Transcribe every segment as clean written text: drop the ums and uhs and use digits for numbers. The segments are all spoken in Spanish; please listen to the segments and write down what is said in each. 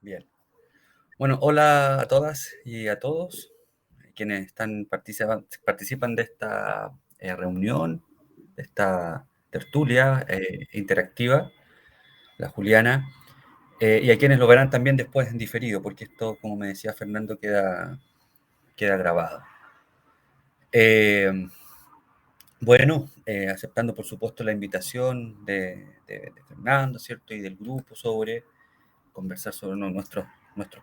Bien. Bueno, hola a todas y a todos quienes participan de esta reunión, de esta tertulia interactiva, la Juliana, y a quienes lo verán también después en diferido, porque esto, como me decía Fernando, queda grabado. Eh, aceptando por supuesto la invitación de Fernando, ¿cierto? Y del grupo sobre conversar sobre nuestros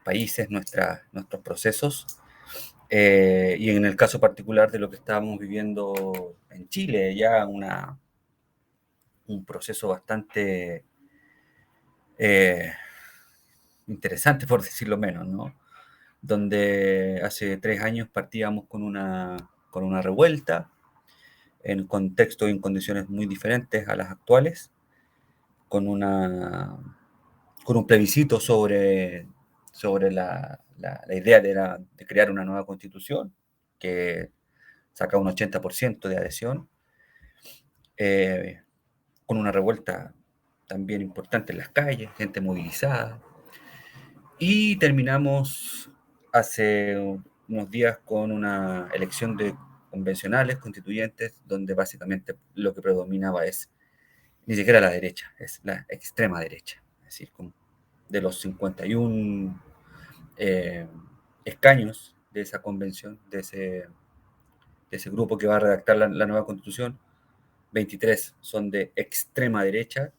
países, nuestros procesos. Y en el caso particular de lo que estábamos viviendo en Chile, ya un proceso bastante eh, interesante, por decirlo menos, ¿no? Donde hace 3 años partíamos con una revuelta en contextos y en condiciones muy diferentes a las actuales, con, una, con un plebiscito sobre la idea de crear una nueva constitución que saca un 80% de adhesión, eh, con una revuelta también importante en las calles, gente movilizada. Y terminamos hace unos días con una elección de convencionales, constituyentes, donde básicamente lo que predominaba es ni siquiera la derecha, es la extrema derecha. Es decir, de los 51 escaños de esa convención, de ese grupo que va a redactar la nueva constitución, 23 son de extrema derecha,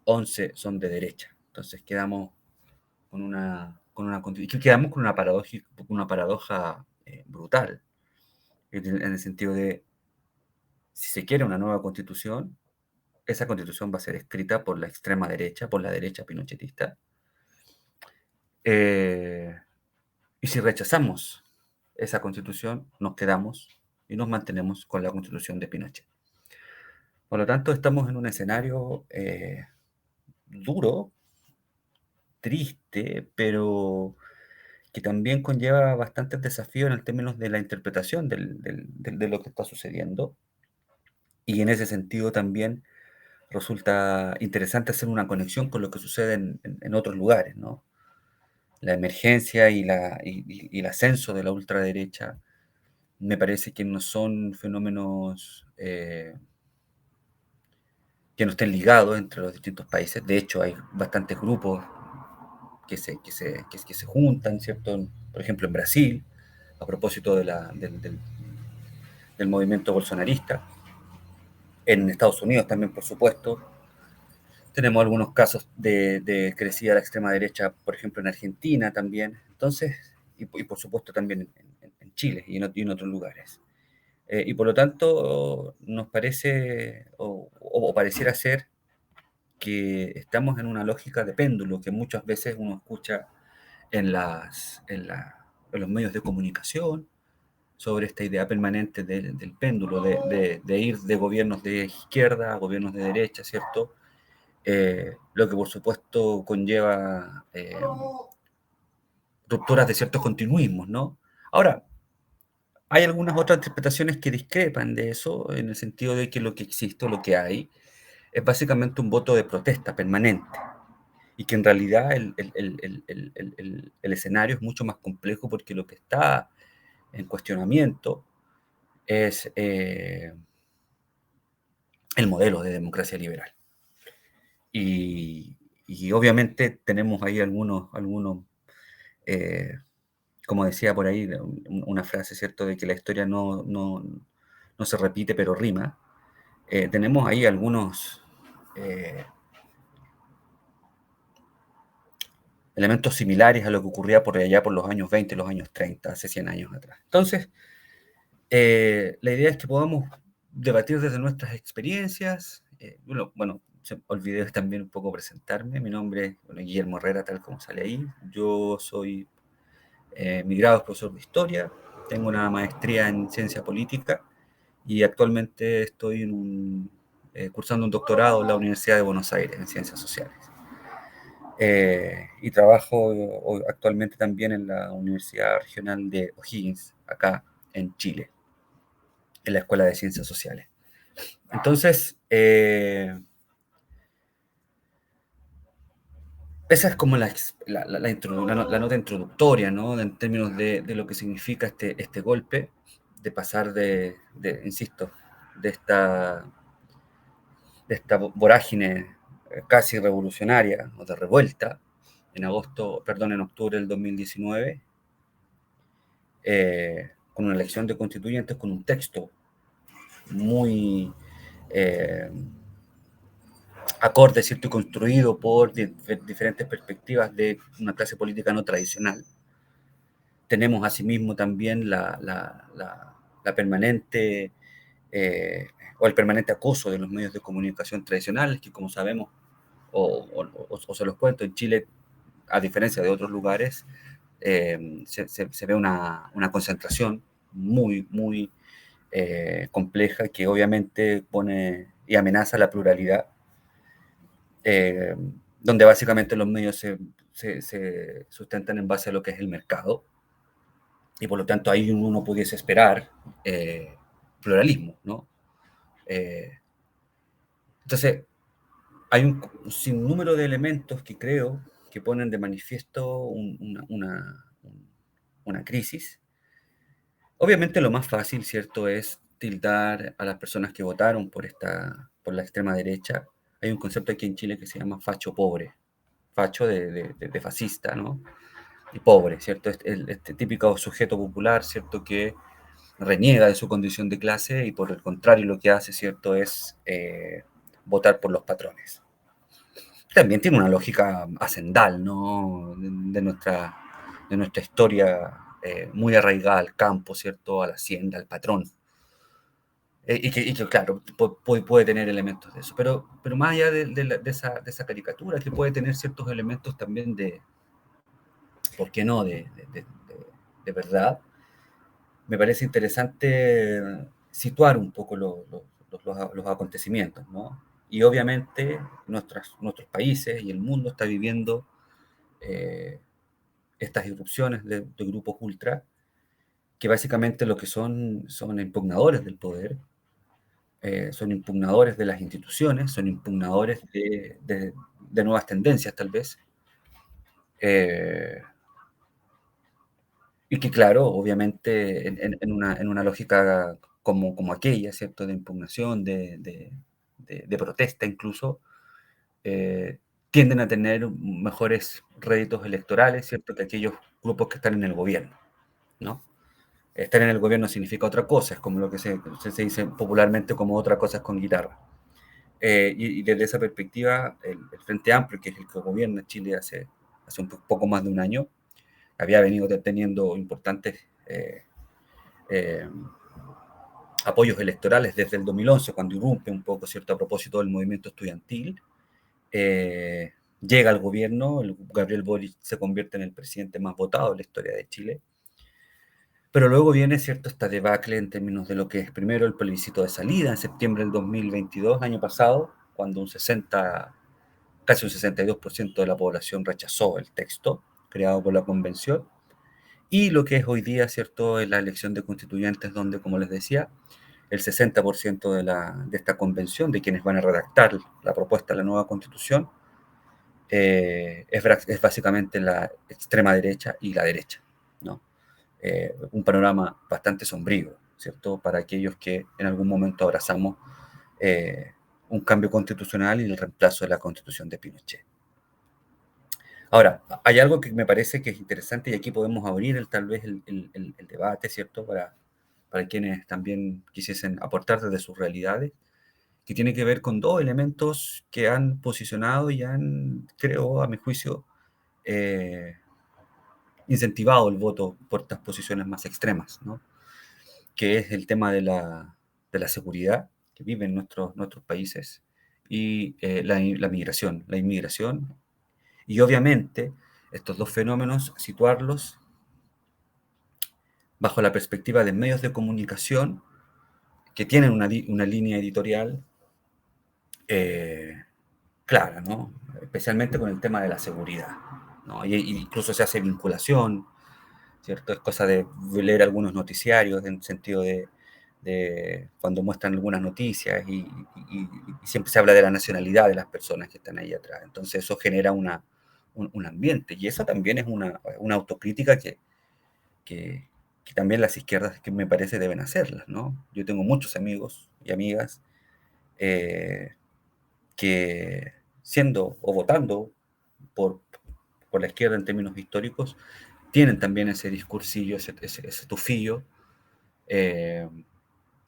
11 son de derecha. Entonces quedamos quedamos con una paradoja brutal, en el sentido de, si se quiere una nueva constitución, esa constitución va a ser escrita por la extrema derecha, por la derecha pinochetista. Eh, y si rechazamos esa constitución, nos quedamos y nos mantenemos con la constitución de Pinochet. Por lo tanto, estamos en un escenario duro, triste, pero que también conlleva bastantes desafíos en el términos de la interpretación de lo que está sucediendo. Y en ese sentido también resulta interesante hacer una conexión con lo que sucede en otros lugares, ¿no? La emergencia y el ascenso de la ultraderecha me parece que no son fenómenos que no estén ligados entre los distintos países. De hecho, hay bastantes grupos que se juntan, ¿cierto? Por ejemplo, en Brasil, a propósito del movimiento bolsonarista. En Estados Unidos también, por supuesto. Tenemos algunos casos de crecida de la extrema derecha, por ejemplo, en Argentina también. Entonces, y por supuesto también en Chile y en otros lugares. Y por lo tanto, nos parece, o pareciera ser, que estamos en una lógica de péndulo que muchas veces uno escucha en los medios de comunicación sobre esta idea permanente del péndulo, de ir de gobiernos de izquierda a gobiernos de derecha, ¿cierto? Lo que por supuesto conlleva rupturas de ciertos continuismos, ¿no? Ahora, hay algunas otras interpretaciones que discrepan de eso, en el sentido de que lo que existe o lo que hay es básicamente un voto de protesta permanente y que en realidad el escenario es mucho más complejo porque lo que está en cuestionamiento es el modelo de democracia liberal. Y, y obviamente tenemos ahí algunos eh, como decía por ahí, una frase, ¿cierto?, de que la historia no se repite, pero rima. Tenemos ahí algunos elementos similares a lo que ocurría por allá por los años 20, los años 30, hace 100 años atrás. Entonces, la idea es que podamos debatir desde nuestras experiencias. Bueno, olvidé también un poco presentarme. Mi nombre es Guillermo Herrera, tal como sale ahí. Yo soy mi grado es profesor de historia, tengo una maestría en ciencia política y actualmente estoy cursando un doctorado en la Universidad de Buenos Aires en ciencias sociales. Y trabajo actualmente también en la Universidad Regional de O'Higgins, acá en Chile, en la Escuela de Ciencias Sociales. Entonces, esa es como la nota introductoria, ¿no? En términos de lo que significa este golpe, de pasar insisto, de esta, de esta vorágine casi revolucionaria o de revuelta en octubre del 2019, con una elección de constituyentes, con un texto muy eh, acorde, ¿cierto? Y construido por diferentes perspectivas de una clase política no tradicional. Tenemos asimismo también la permanente o el permanente acoso de los medios de comunicación tradicionales, que como sabemos, o se los cuento, en Chile, a diferencia de otros lugares, se ve una concentración muy compleja que obviamente pone y amenaza la pluralidad, eh, donde básicamente los medios se sustentan en base a lo que es el mercado, y por lo tanto ahí uno pudiese esperar pluralismo, ¿no? Eh, entonces, hay un sinnúmero de elementos que creo que ponen de manifiesto una crisis. Obviamente lo más fácil, ¿cierto?, es tildar a las personas que votaron por la extrema derecha. Hay un concepto aquí en Chile que se llama facho pobre, facho de fascista, ¿no? Y pobre, ¿cierto? Este típico sujeto popular, ¿cierto?, que reniega de su condición de clase y por el contrario lo que hace, ¿cierto?, es votar por los patrones. También tiene una lógica hacendal, ¿no? De nuestra historia muy arraigada al campo, ¿cierto?, a la hacienda, al patrón. Y que, claro, puede tener elementos de eso. Pero más allá de esa caricatura, que puede tener ciertos elementos también ¿por qué no?, de verdad, me parece interesante situar un poco los acontecimientos, ¿no? Y obviamente nuestros países y el mundo está viviendo eh, estas irrupciones de grupos ultra, que básicamente lo que son impugnadores del poder, son impugnadores de las instituciones, son impugnadores de nuevas tendencias tal vez, eh, y que claro, obviamente en una lógica como aquella, ¿cierto?, de impugnación, de protesta incluso, eh, tienden a tener mejores réditos electorales, ¿cierto?, que aquellos grupos que están en el gobierno, ¿no? Estar en el gobierno significa otra cosa, es como lo que se dice popularmente como otra cosa es con guitarra. Y desde esa perspectiva, el Frente Amplio, que es el que gobierna Chile hace un poco más de un año, había venido teniendo importantes eh, apoyos electorales desde el 2011, cuando irrumpe un poco, ¿cierto?, a propósito del movimiento estudiantil. eh, Llega al gobierno, Gabriel Boric se convierte en el presidente más votado de la historia de Chile, pero luego viene, ¿cierto?, esta debacle en términos de lo que es primero el plebiscito de salida en septiembre del 2022, año pasado, cuando casi un 62% de la población rechazó el texto creado por la convención, y lo que es hoy día, ¿cierto?, es la elección de constituyentes, donde, como les decía, el 60% de esta convención, de quienes van a redactar la propuesta de la nueva constitución, es básicamente la extrema derecha y la derecha, ¿no? Un panorama bastante sombrío, ¿cierto?, para aquellos que en algún momento abrazamos eh, un cambio constitucional y el reemplazo de la constitución de Pinochet. Ahora, hay algo que me parece que es interesante y aquí podemos abrir tal vez el debate, ¿cierto?, para quienes también quisiesen aportar desde sus realidades, que tiene que ver con dos elementos que han posicionado y han, creo, a mi juicio, eh, incentivado el voto por estas posiciones más extremas, ¿no? Que es el tema de la seguridad que viven nuestros países y la migración. La inmigración y obviamente estos dos fenómenos, situarlos bajo la perspectiva de medios de comunicación que tienen una línea editorial eh, clara, ¿no? Especialmente con el tema de la seguridad, ¿no? Y incluso se hace vinculación, ¿cierto? Es cosa de leer algunos noticiarios en sentido de cuando muestran algunas noticias y siempre se habla de la nacionalidad de las personas que están ahí atrás. Entonces eso genera un ambiente. Y eso también es una autocrítica que, que también las izquierdas que me parece deben hacerlas, ¿no? Yo tengo muchos amigos y amigas eh, que siendo o votando por, por la izquierda en términos históricos, tienen también ese discursillo, ese tufillo eh,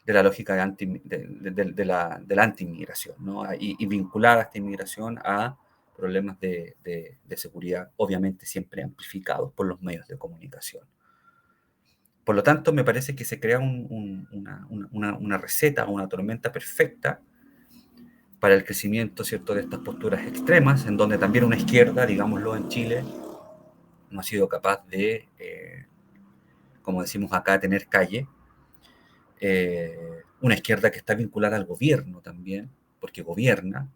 de la lógica de la anti-inmigración, ¿no? Y vincular a esta inmigración a problemas de seguridad, obviamente siempre amplificados por los medios de comunicación. Por lo tanto, me parece que se crea una receta, una tormenta perfecta para el crecimiento, ¿cierto?, de estas posturas extremas, en donde también una izquierda, digámoslo, en Chile, no ha sido capaz de, como decimos acá, tener calle. Una izquierda que está vinculada al gobierno también, porque gobierna,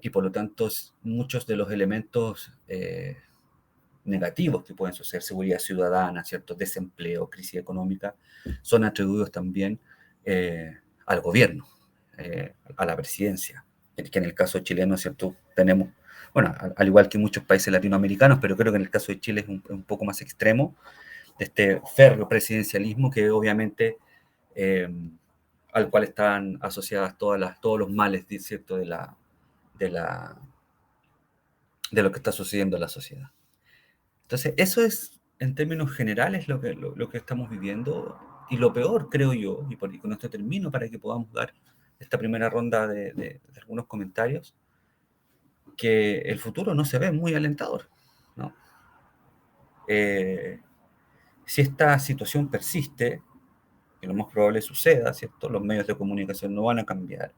y por lo tanto muchos de los elementos negativos que pueden suceder, seguridad ciudadana, ¿cierto?, desempleo, crisis económica, son atribuidos también al gobierno, a la presidencia, que en el caso chileno, ¿cierto?, tenemos, bueno, al igual que muchos países latinoamericanos, pero creo que en el caso de Chile es un poco más extremo, de este férreo presidencialismo que obviamente eh, al cual están asociadas todos los males, ¿cierto?, de, la, de lo que está sucediendo en la sociedad. Entonces, eso es, en términos generales, lo que estamos viviendo. Y lo peor, creo yo, y con esto termino para que podamos dar esta primera ronda de algunos comentarios, que el futuro no se ve muy alentador, ¿no? Si esta situación persiste, que lo más probable suceda, ¿cierto? Los medios de comunicación no van a cambiar.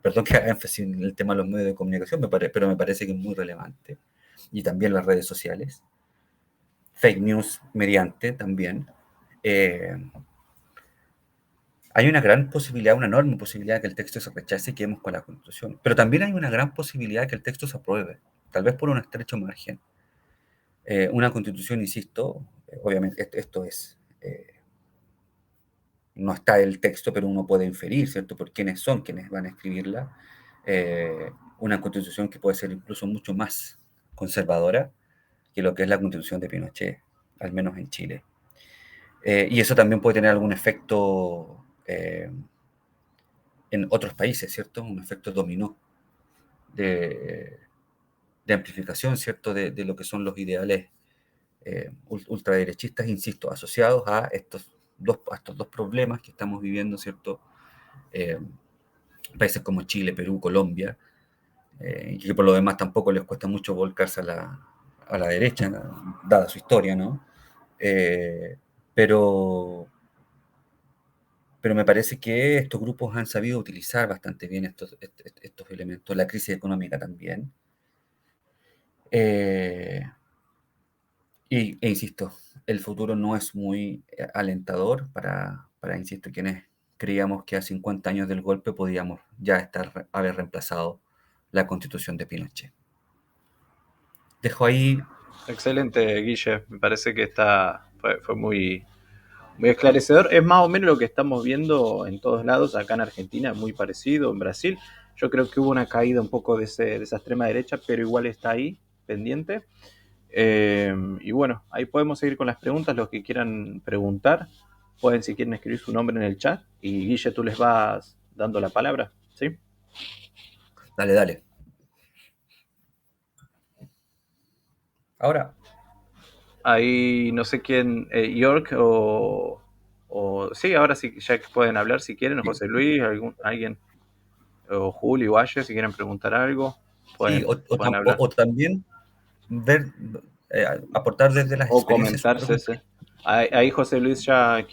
Perdón que haga énfasis en el tema de los medios de comunicación, pero me parece que es muy relevante. Y también las redes sociales. Fake news mediante también. Eh, Hay una gran posibilidad, una enorme posibilidad de que el texto se rechace y quedemos con la Constitución. Pero también hay una gran posibilidad de que el texto se apruebe, tal vez por un estrecho margen. Una Constitución, insisto, obviamente esto es no está el texto, pero uno puede inferir, ¿cierto?, por quiénes son quienes van a escribirla. Una constitución que puede ser incluso mucho más conservadora que lo que es la constitución de Pinochet, al menos en Chile. Y eso también puede tener algún efecto en otros países, ¿cierto? Un efecto dominó de, de amplificación, ¿cierto?, de lo que son los ideales ultraderechistas, insisto, asociados a estos dos problemas que estamos viviendo, ¿cierto? Eh, Países como Chile, Perú, Colombia, y que por lo demás tampoco les cuesta mucho volcarse a la derecha, ¿no?, dada su historia, ¿no? Eh, pero, pero me parece que estos grupos han sabido utilizar bastante bien estos elementos, la crisis económica también. Eh, insisto, el futuro no es muy alentador insisto, quienes creíamos que a 50 años del golpe podíamos ya haber reemplazado la constitución de Pinochet. Dejo ahí. Excelente, Guille. Me parece que fue muy, muy esclarecedor. Es más o menos lo que estamos viendo en todos lados. Acá en Argentina, muy parecido. En Brasil, yo creo que hubo una caída un poco de esa extrema derecha, pero igual está ahí, pendiente. Y bueno, ahí podemos seguir con las preguntas. Los que quieran preguntar, pueden, si quieren, escribir su nombre en el chat. Y Guille, tú les vas dando la palabra, ¿sí? Dale, dale. Ahora. Ahí no sé quién, York sí, ahora sí ya pueden hablar si quieren, Sí, José Luis, alguien, o Julio, Valle, si quieren preguntar algo, sí, pueden hablar. o también ver, aportar desde las O experiencias sus comentarse, sí. preguntas. Ahí José Luis ya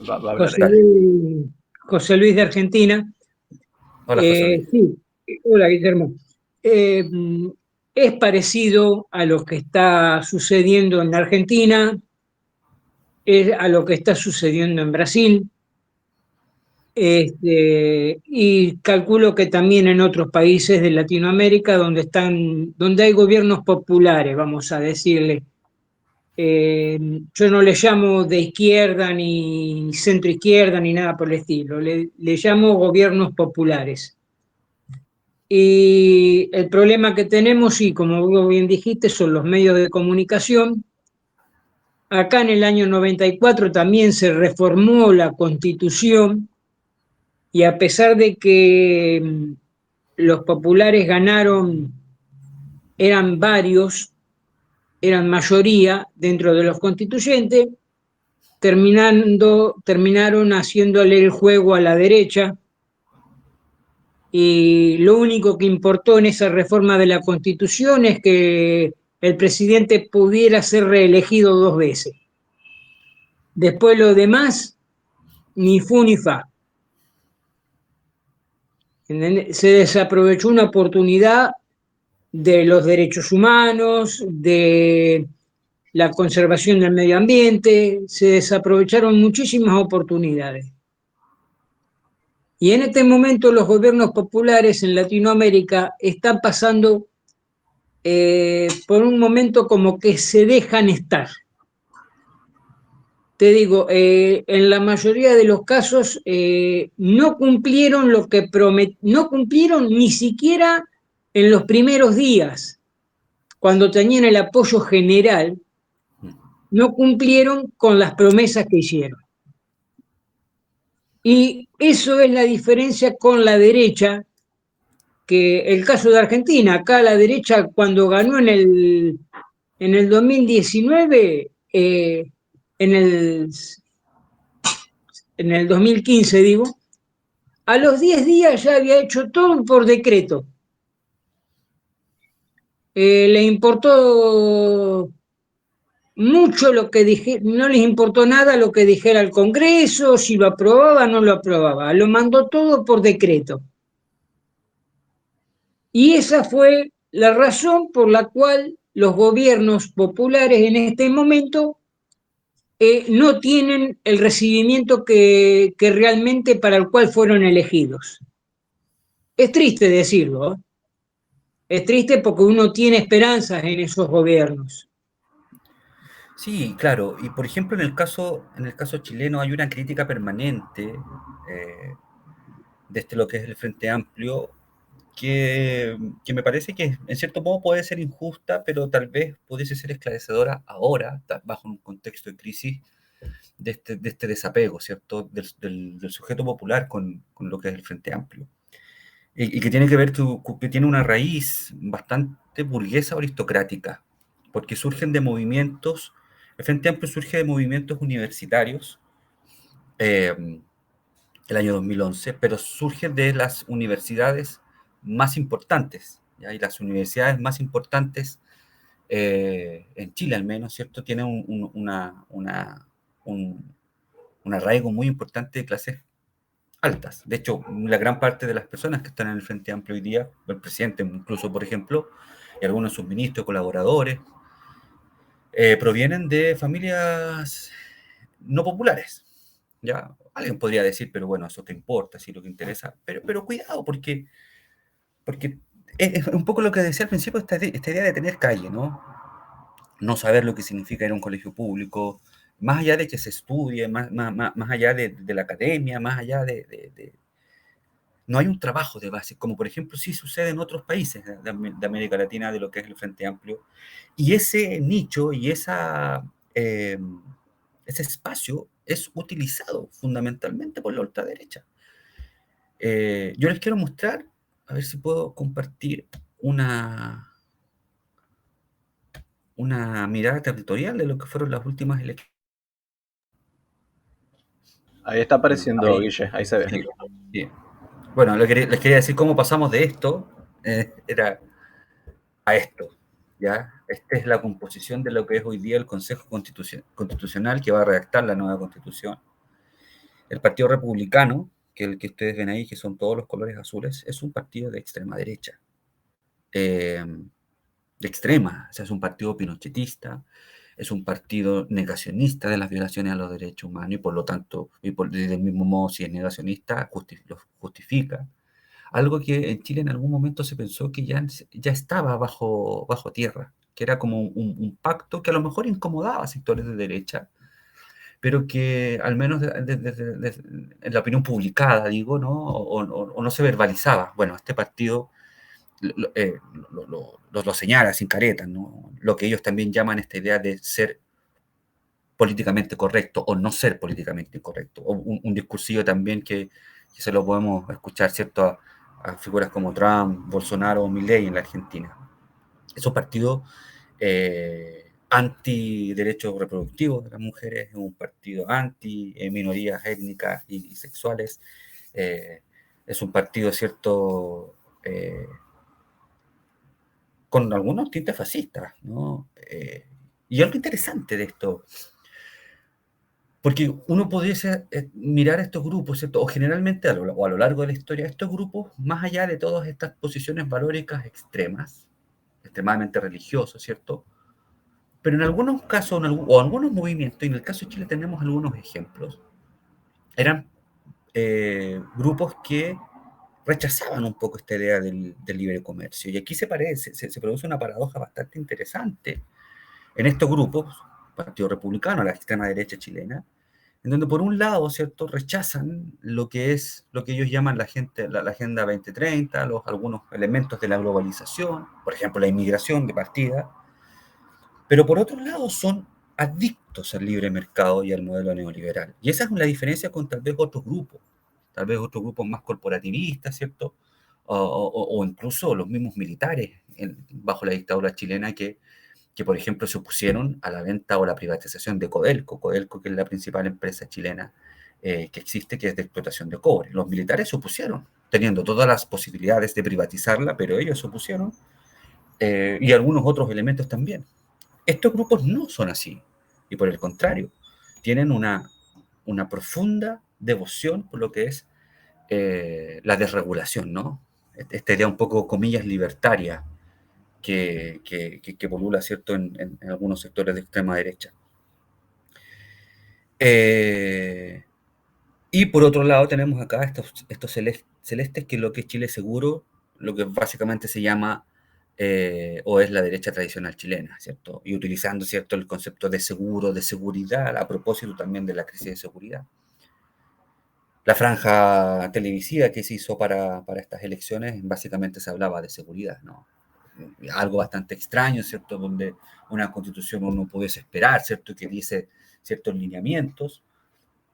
va a hablar José ahí. Luis, José Luis de Argentina. Hola, José Luis. Sí, hola Guillermo. Eh, es parecido a lo que está sucediendo en Argentina, es a lo que está sucediendo en Brasil, y calculo que también en otros países de Latinoamérica donde hay gobiernos populares, vamos a decirle. Yo no le llamo de izquierda ni centro izquierda ni nada por el estilo, le llamo gobiernos populares. Y el problema que tenemos, y como vos bien dijiste, son los medios de comunicación. Acá en el año 94 también se reformó la Constitución y a pesar de que los populares ganaron, eran varios, eran mayoría dentro de los constituyentes, terminaron haciéndole el juego a la derecha y lo único que importó en esa reforma de la Constitución es que el presidente pudiera ser reelegido 2 veces. Después lo demás, ni fu ni fa. Se desaprovechó una oportunidad de los derechos humanos, de la conservación del medio ambiente, se desaprovecharon muchísimas oportunidades. Y en este momento los gobiernos populares en Latinoamérica están pasando por un momento como que se dejan estar. Te digo, en la mayoría de los casos no cumplieron lo que no cumplieron ni siquiera en los primeros días, cuando tenían el apoyo general, no cumplieron con las promesas que hicieron. Y eso es la diferencia con la derecha, que el caso de Argentina, acá la derecha cuando ganó en el 2019, en el 2015 digo, a los 10 días ya había hecho todo por decreto. Le importó mucho lo que dije, no les importó nada lo que dijera el Congreso, si lo aprobaba o no lo aprobaba, lo mandó todo por decreto. Y esa fue la razón por la cual los gobiernos populares en este momento no tienen el recibimiento que realmente para el cual fueron elegidos. Es triste decirlo, ¿eh? Es triste porque uno tiene esperanzas en esos gobiernos. Sí, claro. Y por ejemplo, en el caso chileno hay una crítica permanente desde lo que es el Frente Amplio, que me parece que en cierto modo puede ser injusta, pero tal vez pudiese ser esclarecedora ahora, bajo un contexto de crisis, de este desapego, ¿cierto? Del sujeto popular con lo que es el Frente Amplio. Y que tiene que ver, que tiene una raíz bastante burguesa o aristocrática, porque surgen de movimientos, el Frente Amplio surge de movimientos universitarios, eh, el año 2011, pero surge de las universidades más importantes, ¿ya? Y las universidades más importantes en Chile al menos, ¿cierto? Tienen un arraigo muy importante de clases altas. De hecho, la gran parte de las personas que están en el Frente Amplio hoy día, el presidente incluso, por ejemplo, y algunos de sus ministros, colaboradores, provienen de familias no populares. ¿Ya? Alguien podría decir, pero bueno, eso te importa, si lo que interesa. Pero cuidado, porque es un poco lo que decía al principio, esta idea de tener calle, ¿no? No saber lo que significa ir a un colegio público, más allá de que se estudie, más allá de la academia, más allá no hay un trabajo de base, como por ejemplo sí sucede en otros países de América Latina, de lo que es el Frente Amplio. Y ese nicho y ese espacio es utilizado fundamentalmente por la ultraderecha. Yo les quiero mostrar, a ver si puedo compartir una mirada territorial de lo que fueron las últimas elecciones. Ahí está Bueno, apareciendo, ahí, Guille, ahí se ve. sí, sí. Bueno, les quería decir cómo pasamos de esto, era a esto, ¿ya? Esta es la composición de lo que es hoy día el Consejo Constitucional que va a redactar la nueva Constitución. El Partido Republicano, que el que ustedes ven ahí, que son todos los colores azules, es un partido de extrema derecha. De extrema, o sea, es un partido pinochetista, es un partido negacionista de las violaciones a los derechos humanos y por lo tanto, del mismo modo, si es negacionista, lo justifica. Algo que en Chile en algún momento se pensó que ya estaba bajo tierra, que era como un pacto que a lo mejor incomodaba a sectores de derecha, pero que al menos en la opinión publicada, digo, ¿no? O no se verbalizaba. Bueno, este partido lo señala sin caretas, ¿no? Lo que ellos también llaman esta idea de ser políticamente correcto o no ser políticamente incorrecto. O un discursillo también que se lo podemos escuchar, ¿cierto?, a figuras como Trump, Bolsonaro o Milei en la Argentina. Es un partido anti-derechos reproductivos de las mujeres, es un partido anti-minorías étnicas y sexuales, es un partido, ¿cierto?, con algunos tintes fascistas, ¿no? Y algo interesante de esto, porque uno pudiese mirar estos grupos, ¿cierto? O generalmente a lo largo de la historia, estos grupos, más allá de todas estas posiciones valóricas extremas, extremadamente religiosos, ¿cierto? Pero en algunos casos, o algunos movimientos, y en el caso de Chile tenemos algunos ejemplos, eran grupos que rechazaban un poco esta idea del libre comercio. Y aquí se produce una paradoja bastante interesante en estos grupos, Partido Republicano, la extrema derecha chilena, en donde por un lado, ¿cierto?, rechazan lo que ellos llaman la Agenda 2030, algunos elementos de la globalización, por ejemplo, la inmigración de partida, pero por otro lado son adictos al libre mercado y al modelo neoliberal. Y esa es la diferencia con tal vez otros grupos más corporativistas, ¿cierto? O incluso los mismos militares bajo la dictadura chilena que, por ejemplo, se opusieron a la venta o la privatización de Codelco, que es la principal empresa chilena que existe, que es de explotación de cobre. Los militares se opusieron, teniendo todas las posibilidades de privatizarla, pero ellos se opusieron, y algunos otros elementos también. Estos grupos no son así, y por el contrario, tienen una profunda devoción por lo que es la desregulación, ¿no? Esta idea un poco, comillas, libertaria que polula, ¿cierto?, en algunos sectores de extrema derecha. Y por otro lado tenemos acá estos celestes, que es lo que es Chile Seguro, lo que básicamente se llama o es la derecha tradicional chilena, ¿cierto? Y utilizando, ¿cierto?, el concepto de seguro, de seguridad, a propósito también de la crisis de seguridad. La franja televisiva que se hizo para estas elecciones, básicamente se hablaba de seguridad, ¿no? Algo bastante extraño, ¿cierto?, donde una constitución uno pudiese esperar, ¿cierto?, que dice ciertos lineamientos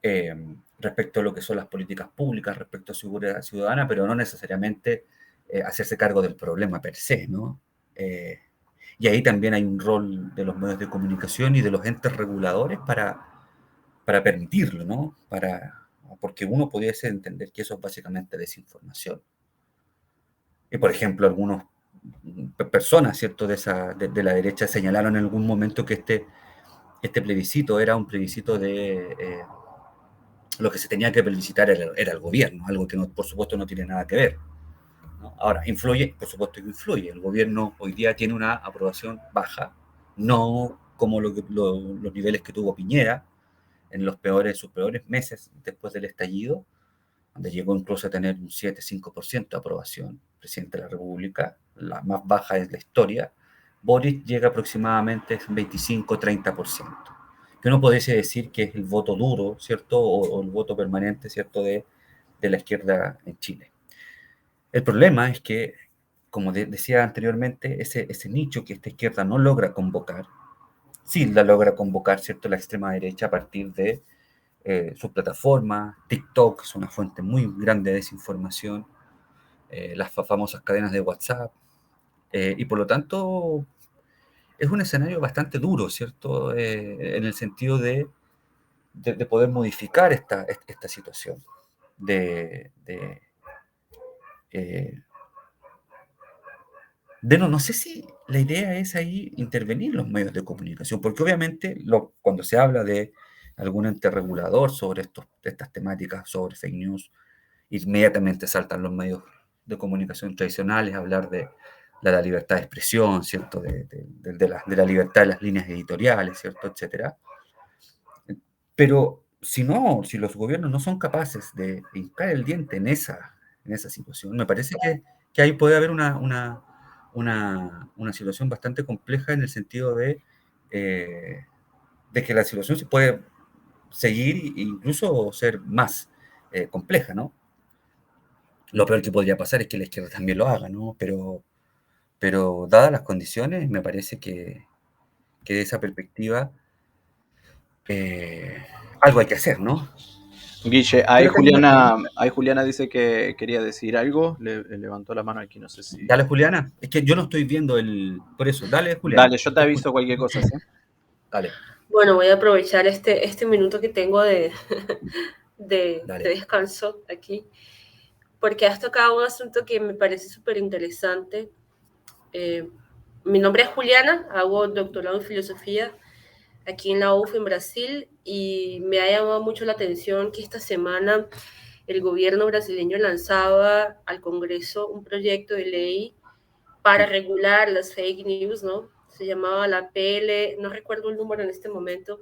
eh, respecto a lo que son las políticas públicas, respecto a seguridad ciudadana, pero no necesariamente hacerse cargo del problema per se, ¿no? Y ahí también hay un rol de los medios de comunicación y de los entes reguladores para permitirlo, ¿no? Porque uno pudiese entender que eso es básicamente desinformación. Y, por ejemplo, algunas personas, ¿cierto?, de la derecha señalaron en algún momento que este plebiscito era un plebiscito de lo que se tenía que plebiscitar era el gobierno, algo que por supuesto no tiene nada que ver, ¿no? Ahora, influye, por supuesto que influye. El gobierno hoy día tiene una aprobación baja, no como los niveles que tuvo Piñera en sus peores meses después del estallido, donde llegó incluso a tener un 7-5% de aprobación, presidente de la República, la más baja es la historia. Boric llega aproximadamente a 25-30%, que uno pudiese decir que es el voto duro, ¿cierto?, o el voto permanente, ¿cierto?, de la izquierda en Chile. El problema es que, como decía anteriormente, ese nicho que esta izquierda no logra convocar, sí la logra convocar, ¿cierto?, la extrema derecha a partir de sus plataformas. TikTok es una fuente muy grande de desinformación, las famosas cadenas de WhatsApp, y por lo tanto es un escenario bastante duro, ¿cierto?, en el sentido de poder modificar esta situación, eh, no sé si la idea es ahí intervenir los medios de comunicación, porque obviamente cuando se habla de algún ente regulador sobre estas temáticas, sobre fake news, inmediatamente saltan los medios de comunicación tradicionales a hablar de la libertad de expresión, ¿cierto?, de la libertad de las líneas editoriales, ¿cierto?, etcétera. Pero si los gobiernos no son capaces de hincar el diente en esa situación, me parece que ahí puede haber una situación bastante compleja, en el sentido de que la situación se puede seguir e incluso ser más compleja, ¿no? Lo peor que podría pasar es que la izquierda también lo haga, ¿no? pero dadas las condiciones, me parece que de esa perspectiva algo hay que hacer, ¿no? Guille, Creo que hay una... ahí Juliana dice que quería decir algo, le levantó la mano aquí, no sé si... Dale, Juliana. Es que yo no estoy viendo el... Por eso, dale, Juliana. Dale, yo te aviso cualquier cosa, ¿sí? Dale, Bueno, voy a aprovechar este minuto que tengo de dale. descanso aquí, porque has tocado un asunto que me parece súper interesante. Mi nombre es Juliana, hago doctorado en filosofía aquí en la UF en Brasil, y me ha llamado mucho la atención que esta semana el gobierno brasileño lanzaba al Congreso un proyecto de ley para regular las fake news, ¿no? Se llamaba la PL, no recuerdo el número en este momento.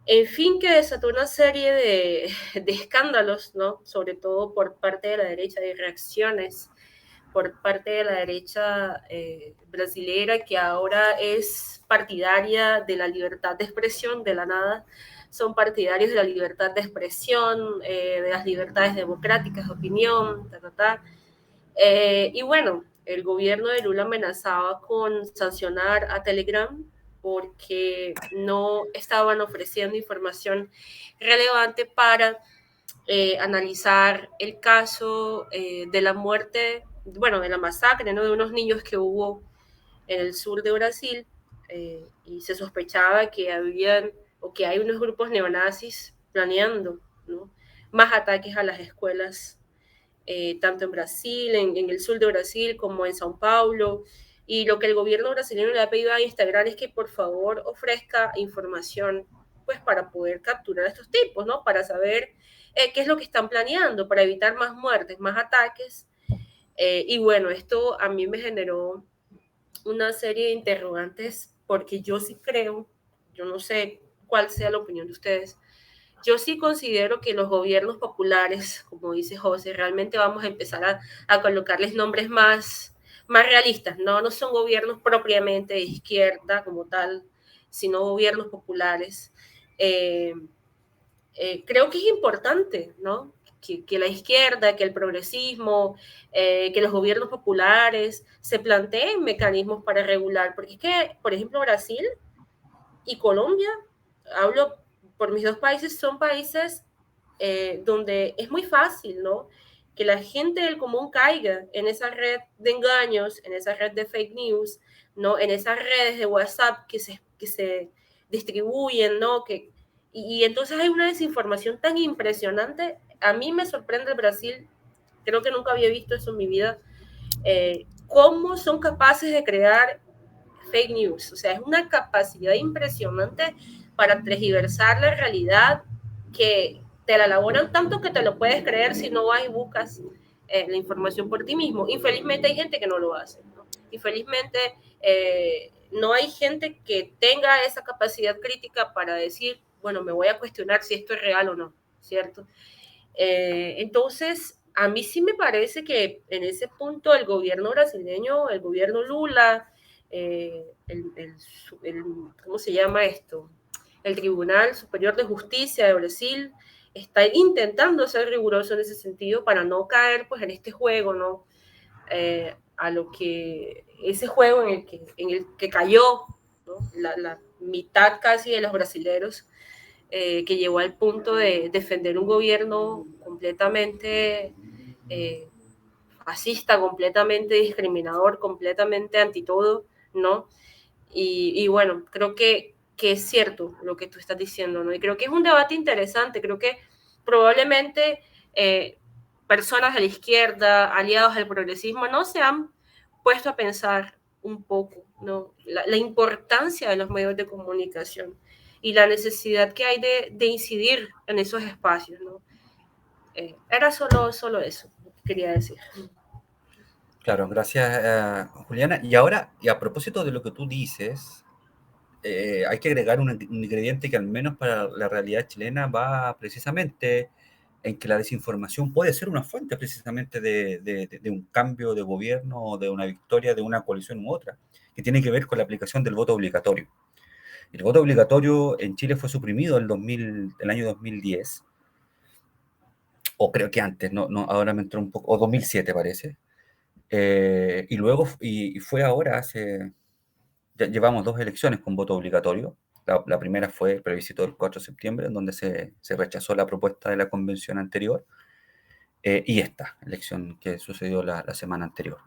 En fin, que desató una serie de escándalos, ¿no? Sobre todo por parte de la derecha, de reacciones por parte de la derecha brasilera, que ahora es partidaria de la libertad de expresión, de la nada. Son partidarios de la libertad de expresión, de las libertades democráticas de opinión, y bueno, el gobierno de Lula amenazaba con sancionar a Telegram porque no estaban ofreciendo información relevante para analizar el caso de la muerte, bueno, de la masacre, ¿no? De unos niños que hubo en el sur de Brasil, y se sospechaba que habían o que hay unos grupos neonazis planeando, ¿no? Más ataques a las escuelas, tanto en Brasil, en el sur de Brasil, como en São Paulo. Y lo que el gobierno brasileño le ha pedido a Instagram es que por favor ofrezca información, pues para poder capturar a estos tipos, ¿no? Para saber qué es lo que están planeando, para evitar más muertes, más ataques. Y bueno, esto a mí me generó una serie de interrogantes, porque yo sí creo, yo no sé cuál sea la opinión de ustedes, yo sí considero que los gobiernos populares, como dice José, realmente vamos a empezar a colocarles nombres más realistas, ¿no? No son gobiernos propiamente de izquierda como tal, sino gobiernos populares. Creo que es importante, ¿no? Que la izquierda, que el progresismo, que los gobiernos populares se planteen mecanismos para regular, porque es que, por ejemplo, Brasil y Colombia, hablo por mis dos países, son países donde es muy fácil, ¿no? Que la gente del común caiga en esa red de engaños, en esa red de fake news, ¿no? En esas redes de WhatsApp que se distribuyen, ¿no? Y entonces hay una desinformación tan impresionante. A mí me sorprende el Brasil, creo que nunca había visto eso en mi vida, cómo son capaces de crear fake news. O sea, es una capacidad impresionante para tergiversar la realidad, que te la elaboran tanto que te lo puedes creer si no vas y buscas la información por ti mismo. Infelizmente hay gente que no lo hace, ¿no? Infelizmente no hay gente que tenga esa capacidad crítica para decir, bueno, me voy a cuestionar si esto es real o no, ¿cierto? Entonces, a mí sí me parece que en ese punto el gobierno brasileño, el gobierno Lula, ¿cómo se llama esto? El Tribunal Superior de Justicia de Brasil está intentando ser riguroso en ese sentido para no caer pues en este juego, ¿no? A lo que ese juego en el que cayó, ¿no? La mitad casi de los brasileros, que llevó al punto de defender un gobierno completamente fascista, completamente discriminador, completamente anti todo, ¿no? Y bueno, creo que es cierto lo que tú estás diciendo, ¿no? Y creo que es un debate interesante, creo que probablemente personas de la izquierda, aliados al progresismo, no se han puesto a pensar un poco, ¿no? La importancia de los medios de comunicación y la necesidad que hay de incidir en esos espacios, ¿no? Era solo eso que quería decir. Claro, gracias, Juliana. Y ahora, y a propósito de lo que tú dices, hay que agregar un ingrediente que al menos para la realidad chilena va precisamente en que la desinformación puede ser una fuente precisamente de un cambio de gobierno o de una victoria de una coalición u otra, que tiene que ver con la aplicación del voto obligatorio. El voto obligatorio en Chile fue suprimido el año 2010, o creo que antes, no, ahora me entró un poco, o 2007 parece, Y luego, y fue ahora, ya llevamos 2 elecciones con voto obligatorio. La primera fue el plebiscito del 4 de septiembre, en donde se rechazó la propuesta de la convención anterior, y esta elección que sucedió la semana anterior.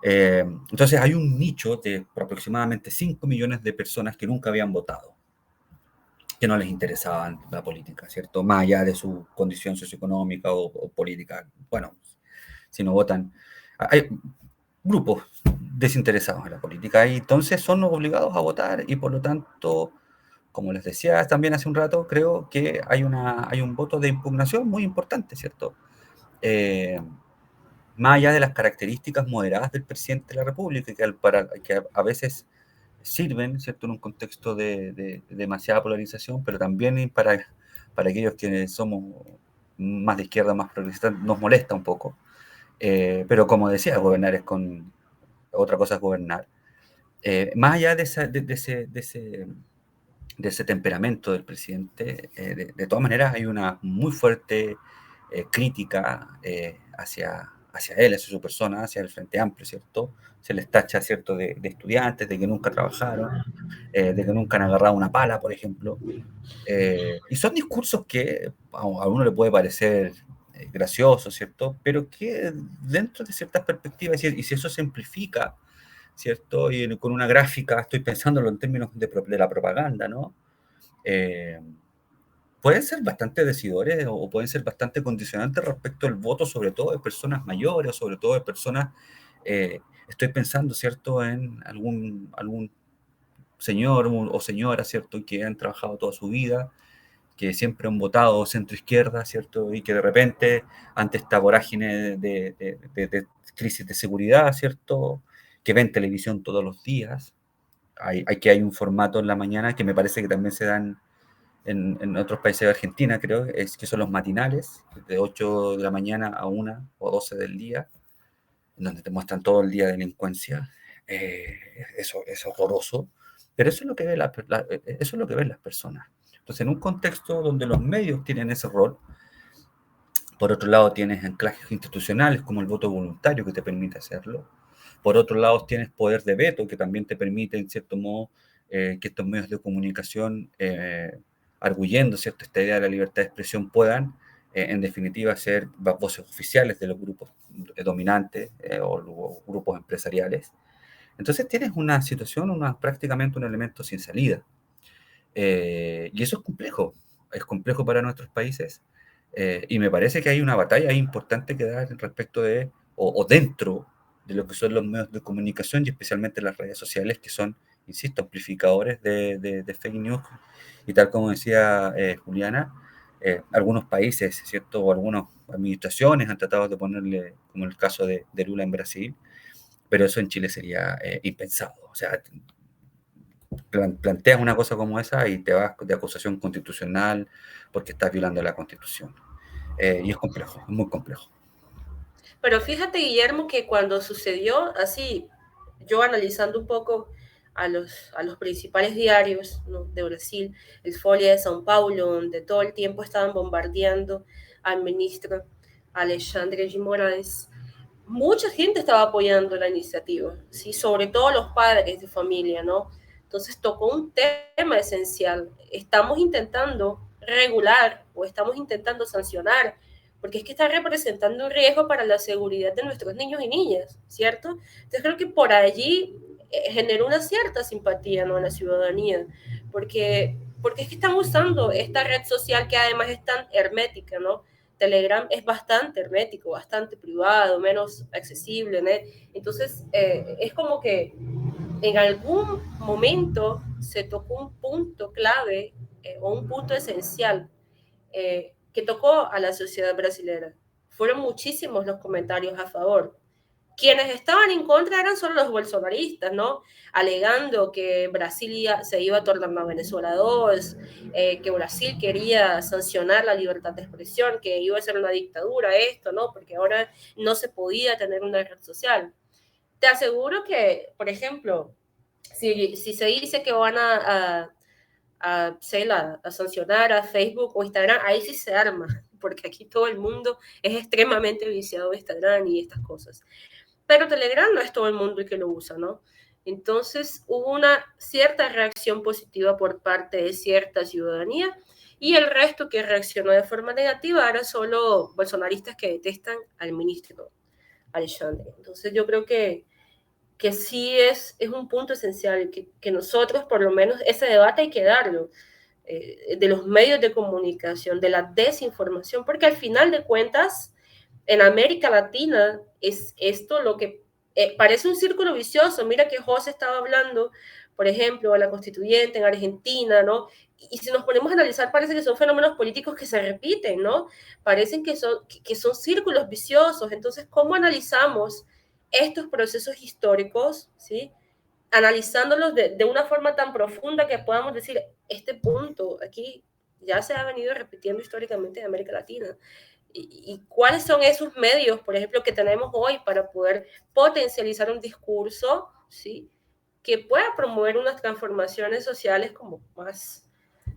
Entonces hay un nicho de aproximadamente 5 millones de personas que nunca habían votado, que no les interesaba la política, ¿cierto? Más allá de su condición socioeconómica o política. Bueno, si no votan, hay grupos desinteresados en la política y entonces son obligados a votar y por lo tanto, como les decía también hace un rato, creo que hay un voto de impugnación muy importante, ¿cierto? Eh, Más allá de las características moderadas del presidente de la República, que a veces sirven, ¿cierto?, en un contexto de demasiada polarización, pero también para aquellos que somos más de izquierda, más progresistas, nos molesta un poco. Pero como decía, gobernar es con... Otra cosa es gobernar. Más allá de ese temperamento del presidente, de todas maneras hay una muy fuerte crítica hacia él, hacia su persona, hacia el Frente Amplio, ¿cierto? Se les tacha, ¿cierto?, de estudiantes, de que nunca trabajaron, de que nunca han agarrado una pala, por ejemplo. Y son discursos que a uno le puede parecer gracioso, ¿cierto? Pero que dentro de ciertas perspectivas, y si eso se amplifica, ¿cierto? Y con una gráfica, estoy pensándolo en términos de la propaganda, ¿no? Eh, Pueden ser bastante decidores o pueden ser bastante condicionantes respecto al voto, sobre todo de personas mayores, sobre todo de personas, estoy pensando, ¿cierto?, en algún señor o señora, ¿cierto?, que han trabajado toda su vida, que siempre han votado centro-izquierda, ¿cierto?, y que de repente, ante esta vorágine de crisis de seguridad, ¿cierto?, que ven televisión todos los días. Hay un formato en la mañana que me parece que también se dan en otros países de Argentina, creo, es que son los matinales, de 8 de la mañana a 1 o 12 del día, en donde te muestran todo el día de delincuencia. Eso es horroroso, pero eso es lo que eso es lo que ven las personas. Entonces, en un contexto donde los medios tienen ese rol, por otro lado tienes anclajes institucionales como el voto voluntario que te permite hacerlo, por otro lado tienes poder de veto que también te permite, en cierto modo, que estos medios de comunicación, arguyendo, ¿cierto?, esta idea de la libertad de expresión, puedan, en definitiva, ser voces oficiales de los grupos dominantes o los grupos empresariales. Entonces tienes una situación, prácticamente un elemento sin salida. Y eso es complejo para nuestros países, y me parece que hay una batalla importante que dar respecto o dentro de lo que son los medios de comunicación y especialmente las redes sociales, que son, insisto, amplificadores de fake news. Y tal como decía Juliana, algunos países, ¿cierto?, o algunas administraciones han tratado de ponerle, como el caso de Lula en Brasil, pero eso en Chile sería impensado. O sea, planteas una cosa como esa y te vas de acusación constitucional porque estás violando la Constitución. Y es complejo, es muy complejo. Pero fíjate, Guillermo, que cuando sucedió así, yo analizando un poco a los principales diarios, ¿no?, de Brasil, el Folha de São Paulo, donde todo el tiempo estaban bombardeando al ministro Alexandre de Moraes, mucha gente estaba apoyando la iniciativa, ¿sí? Sobre todo los padres de familia, ¿no? Entonces tocó un tema esencial. Estamos intentando regular o estamos intentando sancionar, porque es que está representando un riesgo para la seguridad de nuestros niños y niñas, ¿cierto? Entonces creo que por allí generó una cierta simpatía, ¿no?, en la ciudadanía, porque es que están usando esta red social que además es tan hermética, ¿no? Telegram es bastante hermético, bastante privado, menos accesible, ¿no? Entonces, es como que en algún momento se tocó un punto clave o un punto esencial que tocó a la sociedad brasileña. Fueron muchísimos los comentarios a favor. Quienes estaban en contra eran solo los bolsonaristas, ¿no? Alegando que Brasil se iba a tornar a Venezuela 2, que Brasil quería sancionar la libertad de expresión, que iba a ser una dictadura esto, ¿no? Porque ahora no se podía tener una red social. Te aseguro que, por ejemplo, si se dice que van a sancionar a Facebook o Instagram, ahí sí se arma, porque aquí todo el mundo es extremadamente viciado de Instagram y estas cosas. pero Telegram no es todo el mundo el que lo usa, ¿no? Entonces hubo una cierta reacción positiva por parte de cierta ciudadanía y el resto que reaccionó de forma negativa eran solo bolsonaristas que detestan al ministro Alexandre. Entonces yo creo que sí es un punto esencial, que nosotros por lo menos ese debate hay que darlo, de los medios de comunicación, de la desinformación, porque al final de cuentas en América Latina es esto lo que parece un círculo vicioso. Mira que José estaba hablando, por ejemplo, de la constituyente en Argentina, ¿no? Y si nos ponemos a analizar, parece que son fenómenos políticos que se repiten, ¿no? Parecen que son círculos viciosos. Entonces, ¿cómo analizamos estos procesos históricos, ¿sí? Analizándolos de una forma tan profunda que podamos decir, este punto aquí ya se ha venido repitiendo históricamente en América Latina. ¿Y cuáles son esos medios, por ejemplo, que tenemos hoy para poder potencializar un discurso, ¿sí? Que pueda promover unas transformaciones sociales como más,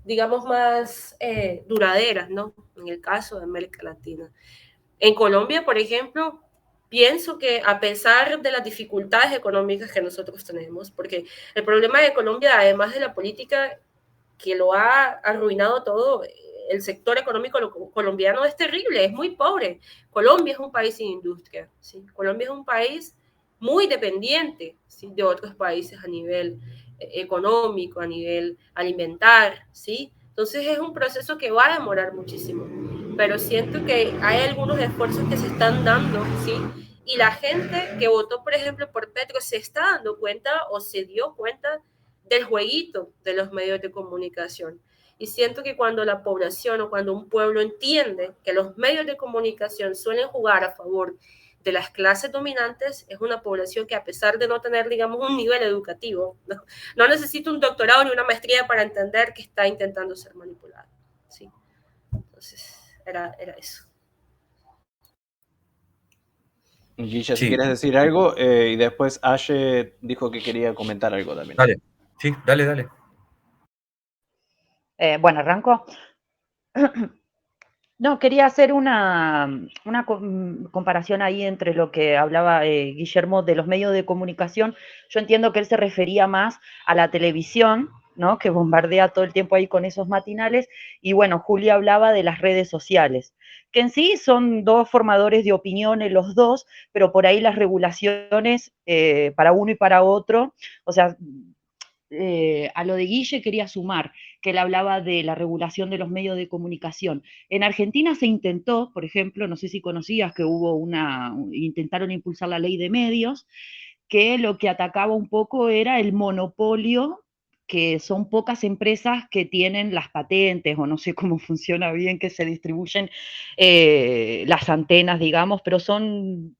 digamos, más duraderas, ¿no? En el caso de América Latina. En Colombia, por ejemplo, pienso que a pesar de las dificultades económicas que nosotros tenemos, porque el problema de Colombia, además de la política que lo ha arruinado todo, el sector económico colombiano es terrible, es muy pobre. Colombia es un país sin industria, ¿sí? Colombia es un país muy dependiente, ¿sí? De otros países a nivel económico, a nivel alimentar, ¿sí? Entonces es un proceso que va a demorar muchísimo, pero siento que hay algunos esfuerzos que se están dando, ¿sí? Y la gente que votó, por ejemplo, por Petro se está dando cuenta o se dio cuenta del jueguito de los medios de comunicación. Y siento que cuando la población o cuando un pueblo entiende que los medios de comunicación suelen jugar a favor de las clases dominantes, es una población que a pesar de no tener, digamos, un nivel educativo, no necesita un doctorado ni una maestría para entender que está intentando ser manipulado. ¿Sí? Entonces, era eso. Guilla, si quieres decir algo, y después Aye dijo que quería comentar algo también. Dale, sí, dale. Bueno, arranco. No, quería hacer una comparación ahí entre lo que hablaba Guillermo de los medios de comunicación. Yo entiendo que él se refería más a la televisión, ¿no? Que bombardea todo el tiempo ahí con esos matinales. Y bueno, Julia hablaba de las redes sociales, que en sí son dos formadores de opiniones los dos, pero por ahí las regulaciones para uno y para otro, o sea, a lo de Guille quería sumar, que él hablaba de la regulación de los medios de comunicación. En Argentina se intentó, por ejemplo, no sé si conocías que intentaron impulsar la ley de medios, que lo que atacaba un poco era el monopolio, que son pocas empresas que tienen las patentes, o no sé cómo funciona bien, que se distribuyen las antenas, digamos, pero son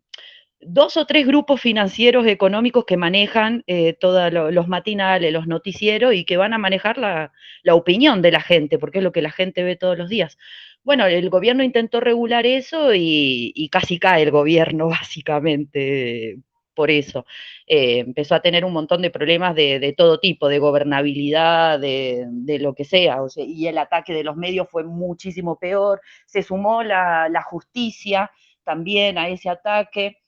2 o 3 grupos financieros económicos que manejan todos los matinales, los noticieros y que van a manejar la opinión de la gente, porque es lo que la gente ve todos los días. Bueno, el gobierno intentó regular eso y casi cae el gobierno, básicamente, por eso. Empezó a tener un montón de problemas de todo tipo, de gobernabilidad, de lo que sea, o sea, y el ataque de los medios fue muchísimo peor. Se sumó la justicia también a ese ataque.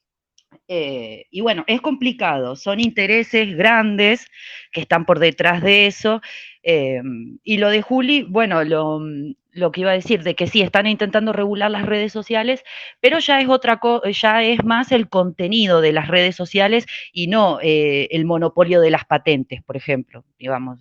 Y bueno, es complicado, son intereses grandes que están por detrás de eso. Y lo de Juli, bueno, lo que iba a decir, de que sí, están intentando regular las redes sociales, pero ya es ya es más el contenido de las redes sociales y no el monopolio de las patentes, por ejemplo, digamos.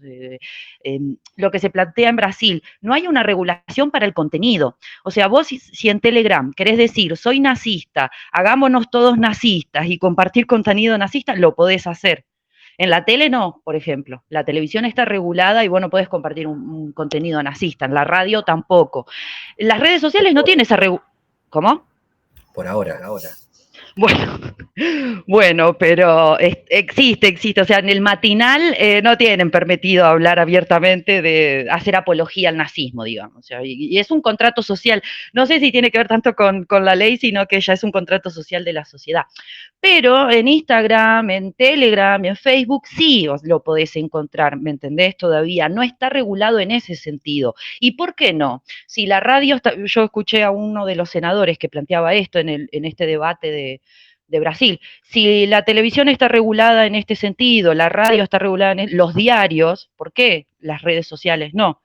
Lo que se plantea en Brasil, no hay una regulación para el contenido. O sea, vos si en Telegram querés decir, soy nazista, hagámonos todos nazistas y compartir contenido nazista, lo podés hacer. En la tele no, por ejemplo. La televisión está regulada y vos no podés compartir un contenido nazista. En la radio tampoco. Las redes sociales no tienen esa ¿Cómo? Por ahora. Bueno, pero existe. O sea, en el matinal no tienen permitido hablar abiertamente de hacer apología al nazismo, digamos. O sea, y es un contrato social. No sé si tiene que ver tanto con la ley, sino que ya es un contrato social de la sociedad. Pero en Instagram, en Telegram, en Facebook, sí os lo podés encontrar, ¿me entendés? Todavía no está regulado en ese sentido. ¿Y por qué no? Si la radio, yo escuché a uno de los senadores que planteaba esto en este debate de Brasil. Si la televisión está regulada en este sentido, la radio está regulada en los diarios, ¿por qué las redes sociales no?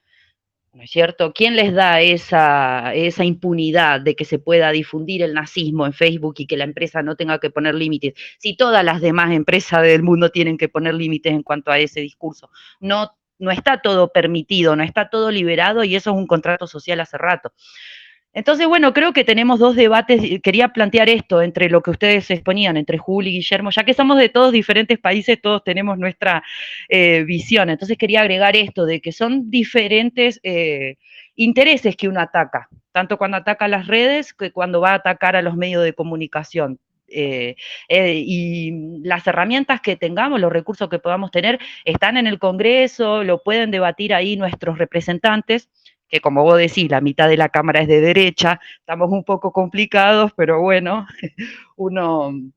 ¿No es cierto? ¿Quién les da esa impunidad de que se pueda difundir el nazismo en Facebook y que la empresa no tenga que poner límites? Si todas las demás empresas del mundo tienen que poner límites en cuanto a ese discurso. No está todo permitido, no está todo liberado y eso es un contrato social hace rato. Entonces, bueno, creo que tenemos dos debates, quería plantear esto entre lo que ustedes exponían, entre Juli y Guillermo, ya que somos de todos diferentes países, todos tenemos nuestra visión, entonces quería agregar esto, de que son diferentes intereses que uno ataca, tanto cuando ataca las redes que cuando va a atacar a los medios de comunicación. Y las herramientas que tengamos, los recursos que podamos tener, están en el Congreso, lo pueden debatir ahí nuestros representantes, que como vos decís, la mitad de la Cámara es de derecha, estamos un poco complicados, pero bueno, uno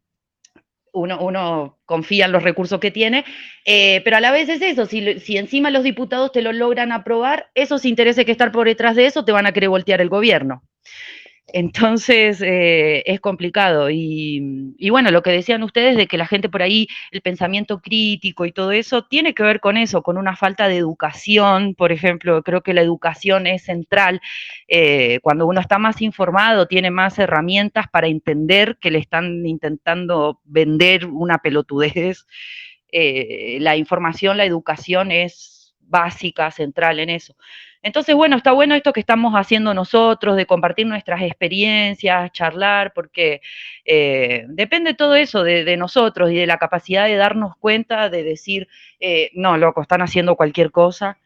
confía en los recursos que tiene, pero a la vez es eso, si encima los diputados te lo logran aprobar, esos intereses que están por detrás de eso te van a querer voltear el gobierno. Entonces es complicado y bueno, lo que decían ustedes de que la gente por ahí, el pensamiento crítico y todo eso, tiene que ver con eso, con una falta de educación, por ejemplo, creo que la educación es central, cuando uno está más informado, tiene más herramientas para entender que le están intentando vender una pelotudez, la información, la educación es básica, central en eso. Entonces, bueno, está bueno esto que estamos haciendo nosotros, de compartir nuestras experiencias, charlar, porque depende todo eso de nosotros y de la capacidad de darnos cuenta, de decir, no, loco, están haciendo cualquier cosa.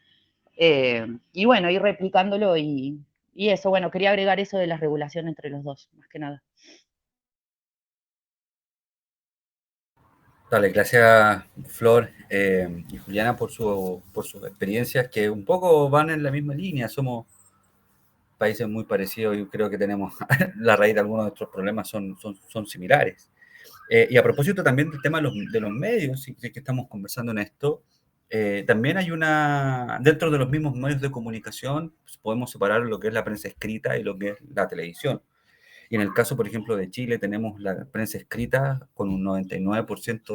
Y bueno, ir replicándolo y eso, bueno, quería agregar eso de la regulación entre los dos, más que nada. Dale, gracias Flor y Juliana por sus experiencias que un poco van en la misma línea. Somos países muy parecidos y creo que tenemos la raíz de algunos de nuestros problemas son similares. Y a propósito también del tema de los medios, si que estamos conversando en esto, también hay dentro de los mismos medios de comunicación, pues, podemos separar lo que es la prensa escrita y lo que es la televisión. Y en el caso, por ejemplo, de Chile, tenemos la prensa escrita con un 99%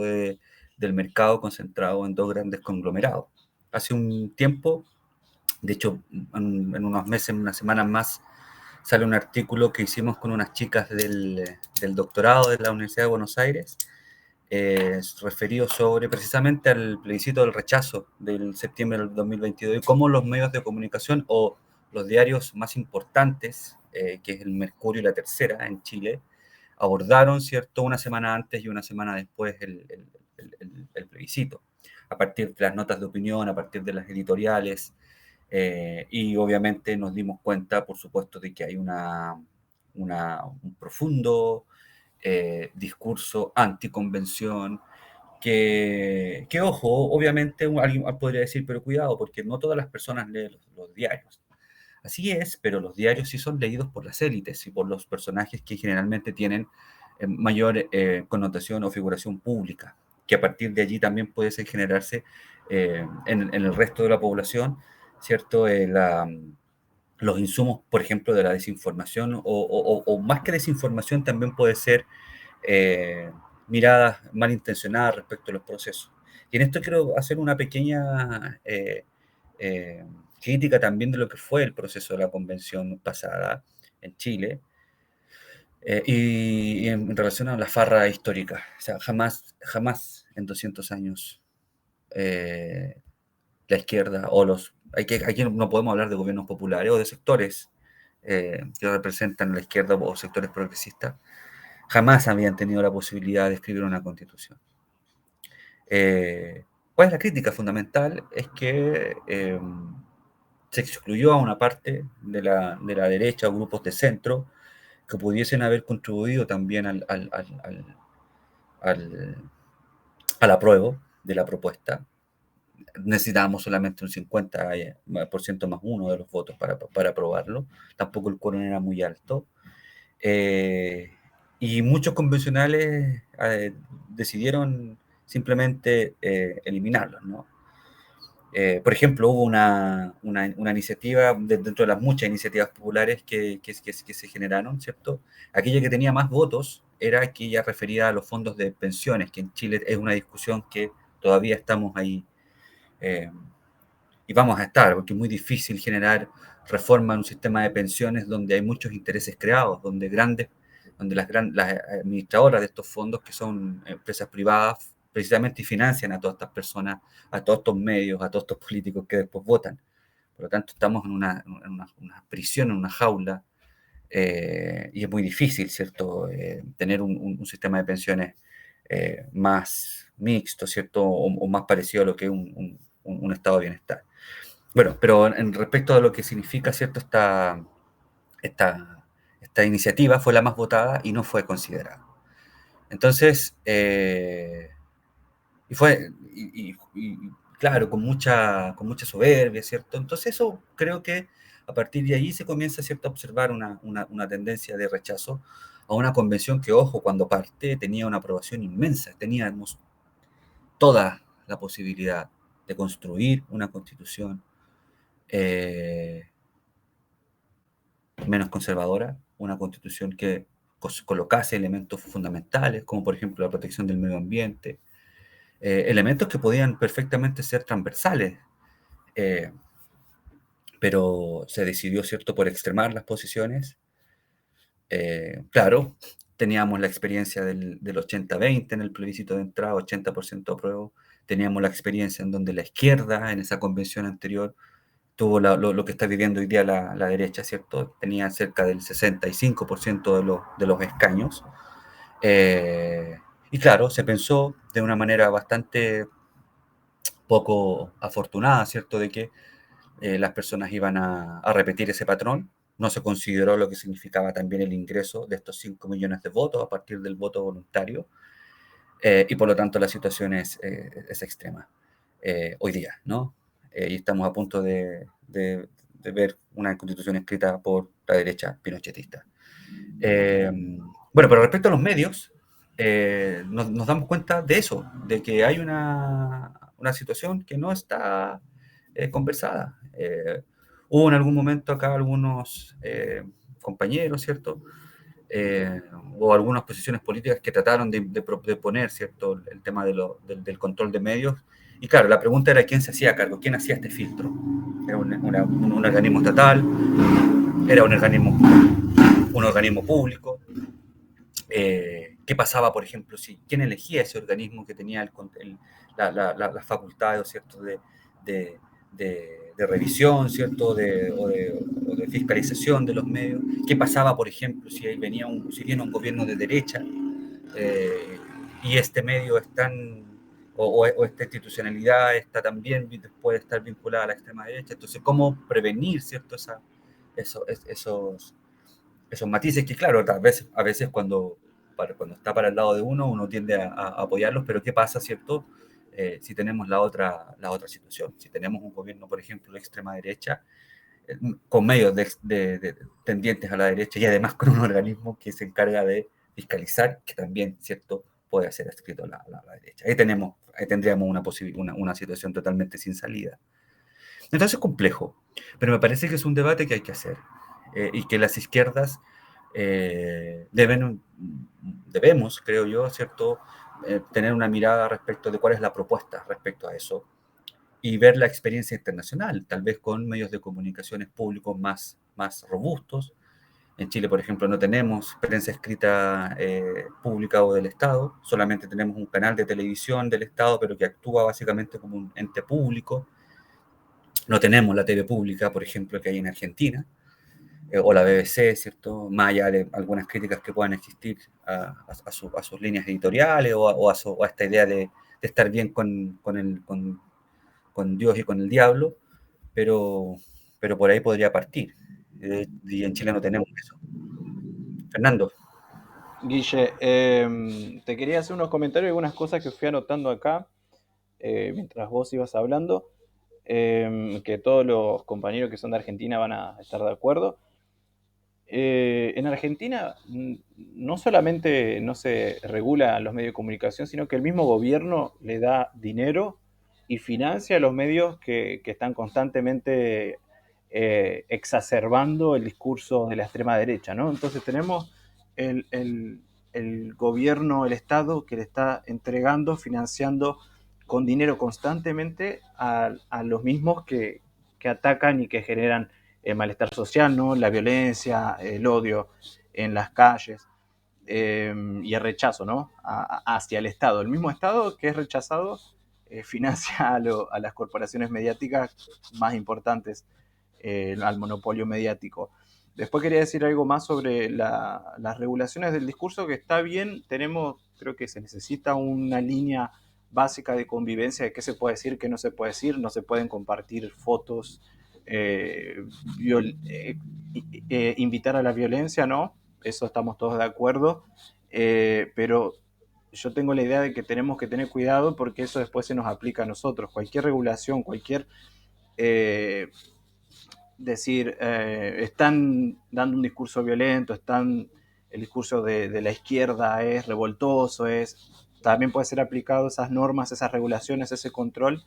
del mercado concentrado en dos grandes conglomerados. Hace un tiempo, de hecho, en unos meses, en unas semanas más, sale un artículo que hicimos con unas chicas del doctorado de la Universidad de Buenos Aires, referido sobre precisamente al plebiscito del rechazo del septiembre del 2022 y cómo los medios de comunicación o los diarios más importantes, que es el Mercurio y la Tercera en Chile, abordaron, ¿cierto?, una semana antes y una semana después el plebiscito, a partir de las notas de opinión, a partir de las editoriales, y obviamente nos dimos cuenta, por supuesto, de que hay un profundo discurso anticonvención, que ojo, obviamente alguien podría decir, pero cuidado, porque no todas las personas leen los diarios. Así es, pero los diarios sí son leídos por las élites y por los personajes que generalmente tienen mayor connotación o figuración pública, que a partir de allí también puede generarse en el resto de la población, ¿cierto? Los insumos, por ejemplo, de la desinformación o más que desinformación también puede ser miradas malintencionadas respecto a los procesos. Y en esto quiero hacer una pequeña crítica también de lo que fue el proceso de la convención pasada en Chile y en relación a la farra histórica. O sea, jamás en 200 años la izquierda o aquí no podemos hablar de gobiernos populares o de sectores que representan a la izquierda o sectores progresistas, jamás habían tenido la posibilidad de escribir una constitución. ¿Cuál es la crítica fundamental? Es que se excluyó a una parte de la derecha o grupos de centro que pudiesen haber contribuido también al apruebo de la propuesta. Necesitábamos solamente un 50% más uno de los votos para aprobarlo. Tampoco el quórum era muy alto. Y muchos convencionales decidieron simplemente eliminarlos, ¿no? Por ejemplo, hubo una iniciativa, dentro de las muchas iniciativas populares que se generaron, ¿cierto? Aquella que tenía más votos era aquella referida a los fondos de pensiones, que en Chile es una discusión que todavía estamos ahí, eh, y vamos a estar, porque es muy difícil generar reforma en un sistema de pensiones donde hay muchos intereses creados, donde las administradoras de estos fondos, que son empresas privadas, precisamente financian a todas estas personas, a todos estos medios, a todos estos políticos que después votan. Por lo tanto, estamos en una prisión, en una jaula, y es muy difícil, ¿cierto?, tener un sistema de pensiones más mixto, ¿cierto?, o más parecido a lo que es un estado de bienestar. Bueno, pero en respecto a lo que significa, ¿cierto?, esta iniciativa fue la más votada y no fue considerada. Entonces, claro, con mucha soberbia, ¿cierto? Entonces eso creo que a partir de ahí se comienza, ¿cierto?, a observar una tendencia de rechazo a una convención que, ojo, cuando parte tenía una aprobación inmensa, teníamos toda la posibilidad de construir una constitución menos conservadora, una constitución que colocase elementos fundamentales, como por ejemplo la protección del medio ambiente, elementos que podían perfectamente ser transversales, eh, pero se decidió, ¿cierto?, por extremar las posiciones. Claro, teníamos la experiencia del 80-20 en el plebiscito de entrada, 80% apruebo, teníamos la experiencia en donde la izquierda, en esa convención anterior, tuvo lo que está viviendo hoy día la derecha, ¿cierto? Tenía cerca del 65% de los escaños. Y claro, se pensó de una manera bastante poco afortunada, ¿cierto?, de que las personas iban a repetir ese patrón. No se consideró lo que significaba también el ingreso de estos 5 millones de votos a partir del voto voluntario, y por lo tanto la situación es extrema hoy día, ¿no? Y estamos a punto de ver una constitución escrita por la derecha pinochetista. Bueno, pero respecto a los medios, nos damos cuenta de eso, de que hay una situación que no está conversada. Hubo en algún momento acá algunos compañeros, ¿cierto? O algunas posiciones políticas que trataron de poner, ¿cierto?, el tema del control de medios. Y claro, la pregunta era quién se hacía cargo, quién hacía este filtro. Era un organismo estatal, era un organismo público. ¿Qué pasaba, por ejemplo, quién elegía ese organismo que tenía las facultades, ¿cierto?, de revisión, ¿cierto?, o de fiscalización de los medios? ¿Qué pasaba, por ejemplo, si viene un gobierno de derecha y este medio o esta institucionalidad está también, puede estar vinculada a la extrema derecha? Entonces, ¿cómo prevenir, ¿cierto?, esos matices que, claro, a veces cuando está para el lado de uno tiende a apoyarlos, pero ¿qué pasa, cierto? Si tenemos la otra situación, si tenemos un gobierno, por ejemplo, de extrema derecha, con medios tendientes a la derecha y además con un organismo que se encarga de fiscalizar, que también, cierto, puede ser adscrito a la derecha. Ahí tendríamos una situación totalmente sin salida. Entonces es complejo, pero me parece que es un debate que hay que hacer, y que las izquierdas debemos, creo yo, ¿cierto?, tener una mirada respecto de cuál es la propuesta respecto a eso y ver la experiencia internacional, tal vez con medios de comunicaciones públicos más robustos. En Chile, por ejemplo, no tenemos prensa escrita pública o del Estado, solamente tenemos un canal de televisión del Estado, pero que actúa básicamente como un ente público. No tenemos la TV pública, por ejemplo, que hay en Argentina, o la BBC, ¿cierto? Más allá de algunas críticas que puedan existir a sus líneas editoriales o a esta idea de estar bien con Dios y con el diablo, pero por ahí podría partir. Y en Chile no tenemos eso. Fernando. Guille, te quería hacer unos comentarios y algunas cosas que fui anotando acá mientras vos ibas hablando, que todos los compañeros que son de Argentina van a estar de acuerdo. En Argentina no solamente no se regula los medios de comunicación, sino que el mismo gobierno le da dinero y financia los medios que están constantemente exacerbando el discurso de la extrema derecha, ¿no? Entonces tenemos el gobierno, el Estado, que le está entregando, financiando con dinero constantemente a los mismos que atacan y que generan el malestar social, ¿no? La violencia, el odio en las calles y el rechazo, ¿no? Hacia el Estado. El mismo Estado que es rechazado financia a las corporaciones mediáticas más importantes, al monopolio mediático. Después quería decir algo más sobre las regulaciones del discurso, que está bien, creo que se necesita una línea básica de convivencia de qué se puede decir, qué no se puede decir, no se pueden compartir fotos, invitar a la violencia, ¿no? Eso estamos todos de acuerdo, pero yo tengo la idea de que tenemos que tener cuidado porque eso después se nos aplica a nosotros. Cualquier regulación, cualquier están dando un discurso violento, el discurso de la izquierda es revoltoso, también puede ser aplicado esas normas, esas regulaciones, ese control,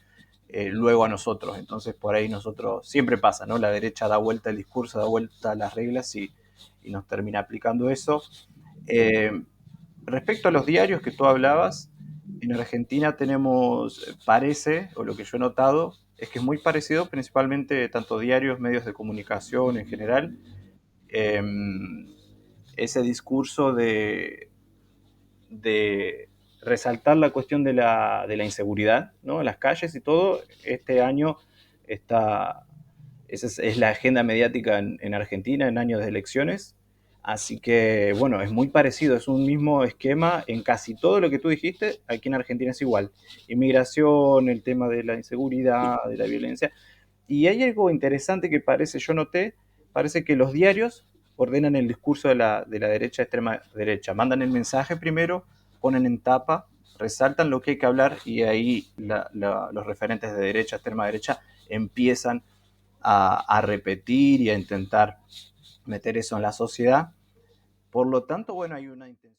luego a nosotros. Entonces por ahí nosotros, siempre pasa, ¿no? La derecha da vuelta el discurso, da vuelta a las reglas y nos termina aplicando eso. Respecto a los diarios que tú hablabas, en Argentina tenemos, parece, o lo que yo he notado, es que es muy parecido, principalmente tanto diarios, medios de comunicación en general, ese discurso de resaltar la cuestión de la inseguridad, ¿no? En las calles y todo. Este año esa es la agenda mediática en Argentina en años de elecciones. Así que, bueno, es muy parecido, es un mismo esquema en casi todo lo que tú dijiste. Aquí en Argentina es igual. Inmigración, el tema de la inseguridad, de la violencia. Y hay algo interesante que yo noté, parece que los diarios ordenan el discurso de la derecha, extrema derecha. Mandan el mensaje primero, ponen en tapa, resaltan lo que hay que hablar y ahí los referentes de derecha, extrema derecha, empiezan a repetir y a intentar meter eso en la sociedad. Por lo tanto, bueno, hay una intención.